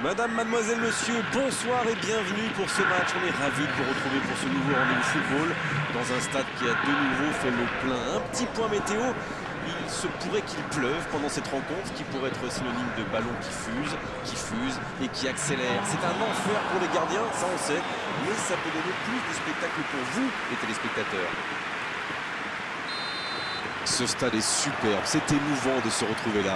Madame, mademoiselle, monsieur, bonsoir et bienvenue pour ce match. On est ravis de vous retrouver pour ce nouveau rendez-vous football dans un stade qui a de nouveau fait le plein. Un petit point météo, il se pourrait qu'il pleuve pendant cette rencontre, qui pourrait être synonyme de ballon qui fuse et qui accélère. C'est un enfer pour les gardiens, ça on sait, mais ça peut donner plus de spectacle pour vous, les téléspectateurs. Ce stade est superbe, c'est émouvant de se retrouver là.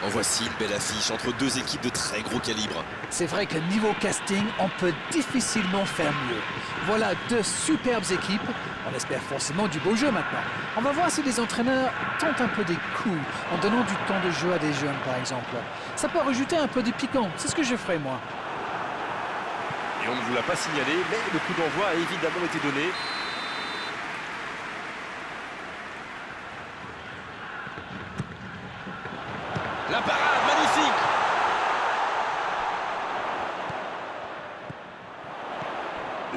En voici une belle affiche entre deux équipes de très gros calibre. C'est vrai que niveau casting, on peut difficilement faire mieux. Voilà deux superbes équipes. On espère forcément du beau jeu maintenant. On va voir si les entraîneurs tentent un peu des coups en donnant du temps de jeu à des jeunes, par exemple. Ça peut rajouter un peu de piquant. C'est ce que je ferai, moi. Et on ne vous l'a pas signalé, mais le coup d'envoi a évidemment été donné. La parade, magnifique!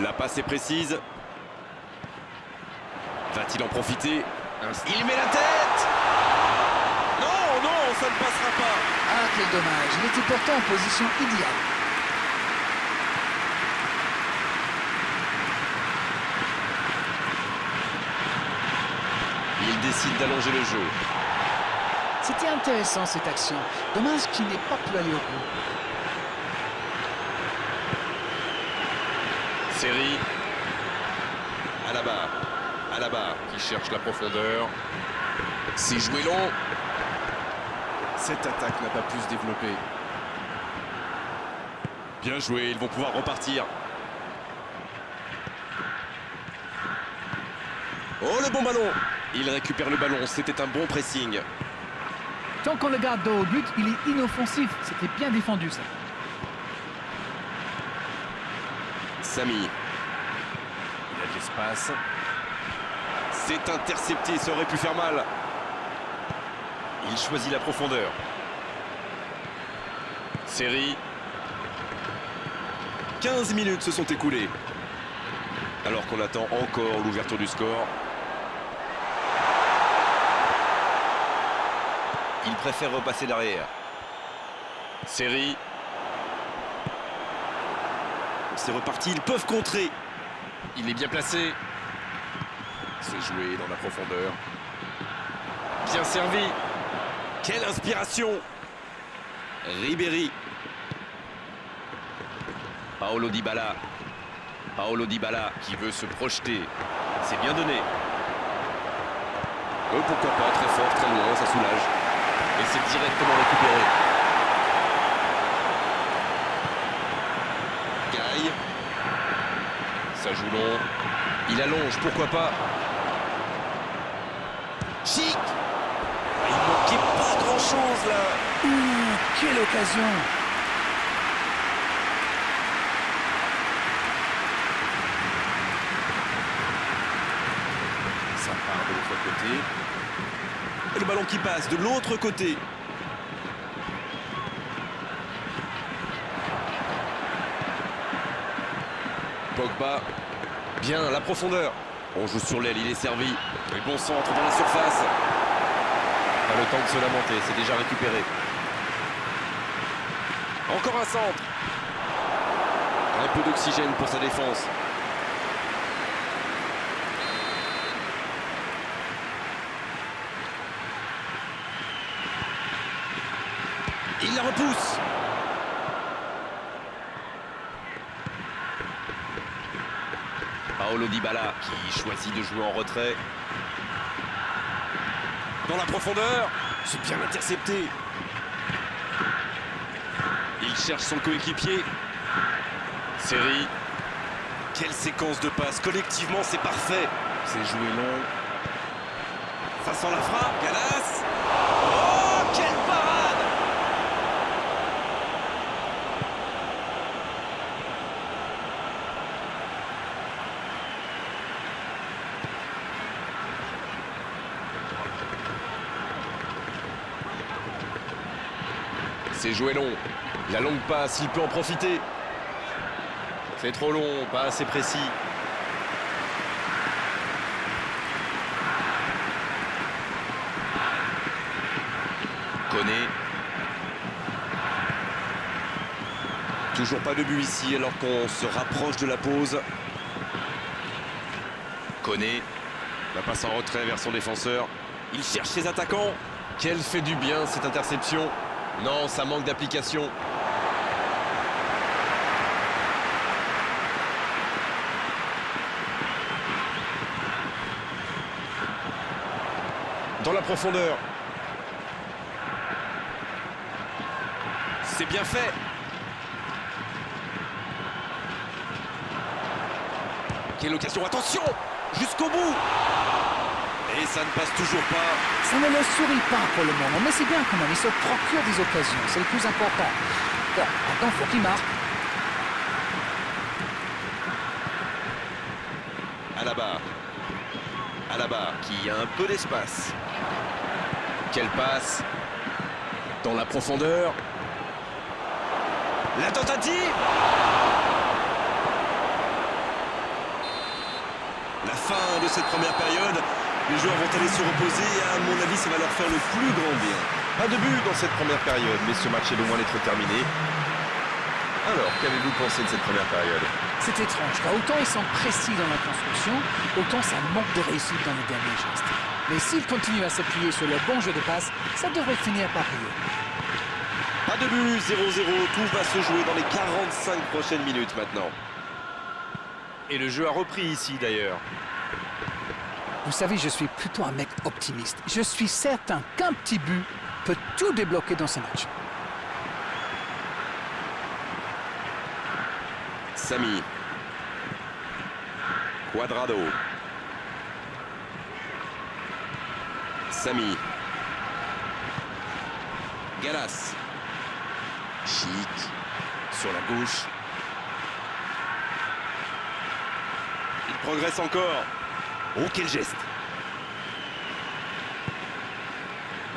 La passe est précise. Va-t-il en profiter? Il met la tête! Non, non, ça ne passera pas! Ah, quel dommage. Il était pourtant en position idéale. Il décide d'allonger le jeu. C'était intéressant cette action. Dommage qu'il n'ait pas pu aller au bout. Série. Alaba qui cherche la profondeur. C'est joué long. Cette attaque n'a pas pu se développer. Bien joué, ils vont pouvoir repartir. Oh, le bon ballon! Il récupère le ballon, c'était un bon pressing. Tant qu'on le garde dos au but, il est inoffensif. C'était bien défendu, ça. Samy. Il a de l'espace. C'est intercepté, ça aurait pu faire mal. Il choisit la profondeur. Série. 15 minutes se sont écoulées. Alors qu'on attend encore l'ouverture du score. Il préfère repasser derrière. Série. C'est reparti, ils peuvent contrer. Il est bien placé. C'est joué dans la profondeur. Bien servi. Quelle inspiration! Ribéry. Paolo Dybala. Paolo Dybala qui veut se projeter. C'est bien donné. Pourquoi pas, très fort, très loin, ça soulage. Et c'est directement récupéré. Gaï. Ça joue long. Il allonge, pourquoi pas. Chic. Il manquait pas grand-chose là. Ouh, quelle occasion! Ça part de l'autre côté. Et le ballon qui passe de l'autre côté. Pogba. Bien, la profondeur. On joue sur l'aile, il est servi. Et bon centre dans la surface. Pas le temps de se lamenter, c'est déjà récupéré. Encore un centre. Un peu d'oxygène pour sa défense. Il la repousse. Paolo Dybala qui choisit de jouer en retrait. Dans la profondeur. C'est bien intercepté. Il cherche son coéquipier. Série. Quelle séquence de passes. Collectivement, c'est parfait. C'est joué long. Ça sent la frappe. Galas. Oh, quelle parade! C'est joué long. La longue passe, il peut en profiter. C'est trop long, pas assez précis. Koné. Toujours pas de but ici alors qu'on se rapproche de la pause. Koné, la passe en retrait vers son défenseur. Il cherche ses attaquants. Quelle fait du bien cette interception. Non, ça manque d'application. Dans la profondeur. C'est bien fait. Quelle occasion, attention, jusqu'au bout. Et ça ne passe toujours pas. Ça ne leur sourit pas pour le moment, mais c'est bien quand même. Ils se procurent des occasions, c'est le plus important. Bon, maintenant, il faut qu'ils marquent. Alaba qui a un peu d'espace. Quelle passe. Dans la profondeur. La tentative. La fin de cette première période. Les joueurs vont aller se reposer et à mon avis ça va leur faire le plus grand bien. Pas de but dans cette première période, mais ce match est loin d'être terminé. Alors, qu'avez-vous pensé de cette première période? C'est étrange, car autant ils sont précis dans la construction, autant ça manque de réussite dans les derniers gestes. Mais s'ils continuent à s'appuyer sur leur bon jeu de passe, ça devrait finir par payer. Pas de but, 0-0, tout va se jouer dans les 45 prochaines minutes maintenant. Et le jeu a repris ici d'ailleurs. Vous savez, je suis plutôt un mec optimiste. Je suis certain qu'un petit but peut tout débloquer dans ce match. Sami. Cuadrado. Sami. Gallas. Chic. Sur la gauche. Il progresse encore. Oh, quel geste.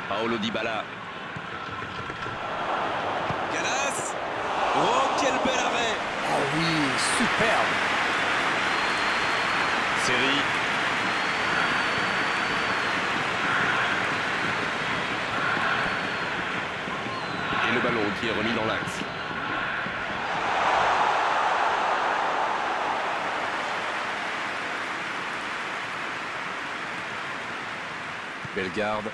Paulo Dybala. Gallas. Oh, quel bel arrêt. Ah oui, superbe. Série. Et le ballon qui est remis dans l'axe. Belle garde.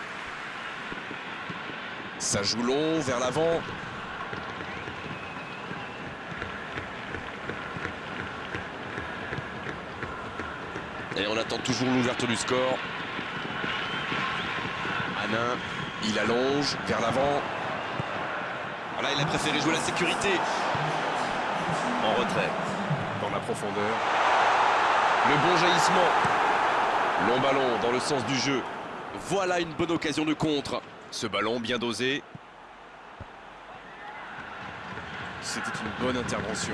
Ça joue long vers l'avant. Et on attend toujours l'ouverture du score. Hanin, il allonge vers l'avant. Voilà, il a préféré jouer la sécurité. En retrait, dans la profondeur. Le bon jaillissement. Long ballon dans le sens du jeu. Voilà une bonne occasion de contre. Ce ballon bien dosé. C'était une bonne intervention.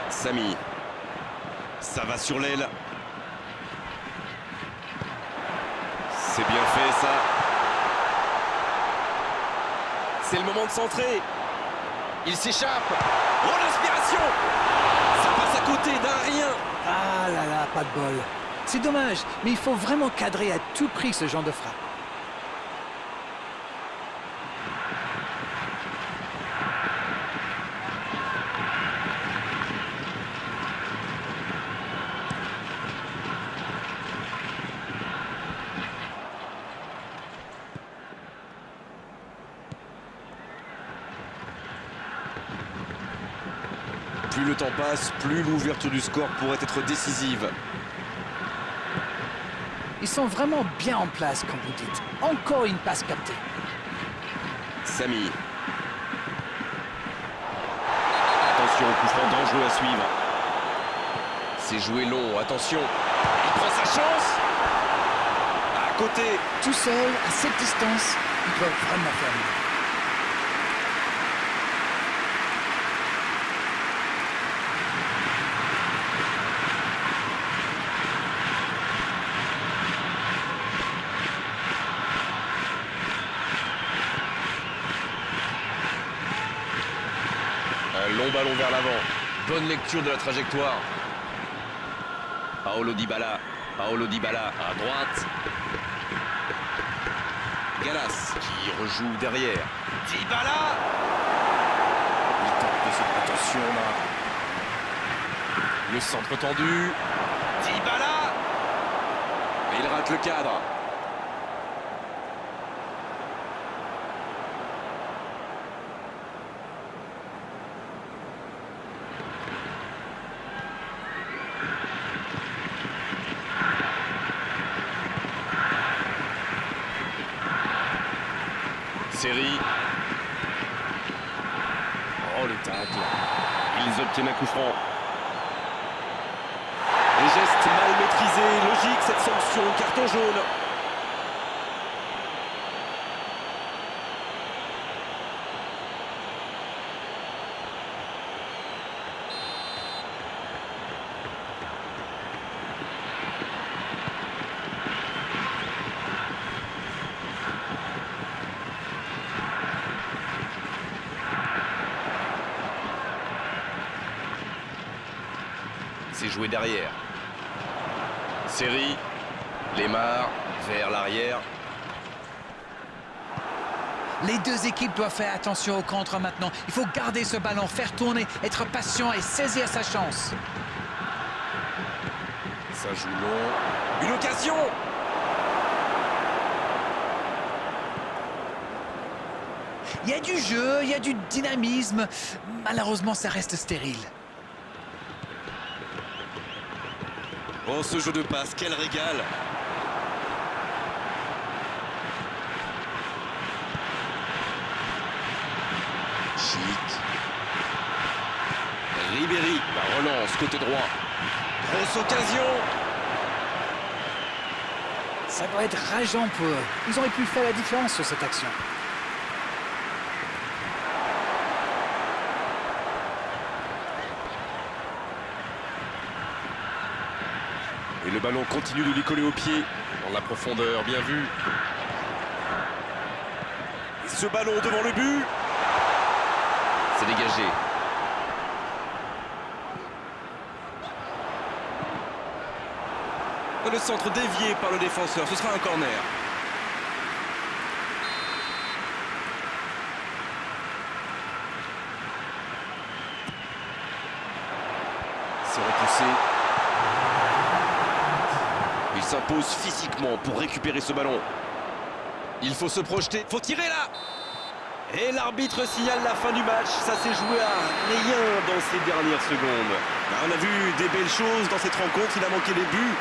Sami. Ça va sur l'aile. C'est bien fait ça. C'est le moment de centrer. Il s'échappe. Oh, l'inspiration. Ça passe à côté d'un rien. Ah là là, pas de bol. C'est dommage, mais il faut vraiment cadrer à tout prix ce genre de frappe. Plus le temps passe, plus l'ouverture du score pourrait être décisive. Ils sont vraiment bien en place, comme vous dites. Encore une passe captée. Sami. Attention au coup franc dangereux à suivre. C'est joué long, attention. Il prend sa chance. À côté. Tout seul, à cette distance, ils doivent vraiment faire mieux. Un long ballon vers l'avant. Bonne lecture de la trajectoire. Paulo Dybala. Paulo Dybala à droite. Gallas qui rejoue derrière. Dybala. Il tente de se... Attention là. Le centre tendu. Dybala. Et il rate le cadre. Série. Oh le tacle. Ils obtiennent un coup franc. Les gestes mal maîtrisés, logique cette sanction, carton jaune. C'est joué derrière. Série. Lemar vers l'arrière. Les deux équipes doivent faire attention au contre maintenant. Il faut garder ce ballon, faire tourner, être patient et saisir sa chance. Ça joue long. Une occasion. Il y a du jeu, il y a du dynamisme. Malheureusement, ça reste stérile. Oh, ce jeu de passe, quel régal! Chic. Ribéry, la relance côté droit. Grosse occasion. Ça doit être rageant pour eux. Ils auraient pu faire la différence sur cette action. Et le ballon continue de lui coller au pied. Dans la profondeur, bien vu. Et ce ballon devant le but. C'est dégagé. Le centre dévié par le défenseur. Ce sera un corner. C'est repoussé. Il s'impose physiquement pour récupérer ce ballon. Il faut se projeter. Faut tirer là. Et l'arbitre signale la fin du match. Ça s'est joué à rien dans ces dernières secondes. On a vu des belles choses dans cette rencontre. Il a manqué les buts.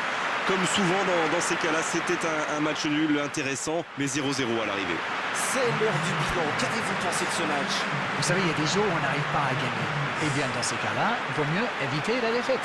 Comme souvent dans ces cas-là, c'était un match nul intéressant, mais 0-0 à l'arrivée. C'est l'heure du bilan. Qu'avez-vous pensé de ce match? Vous savez, il y a des jours où on n'arrive pas à gagner. Et bien, dans ces cas-là, il vaut mieux éviter la défaite.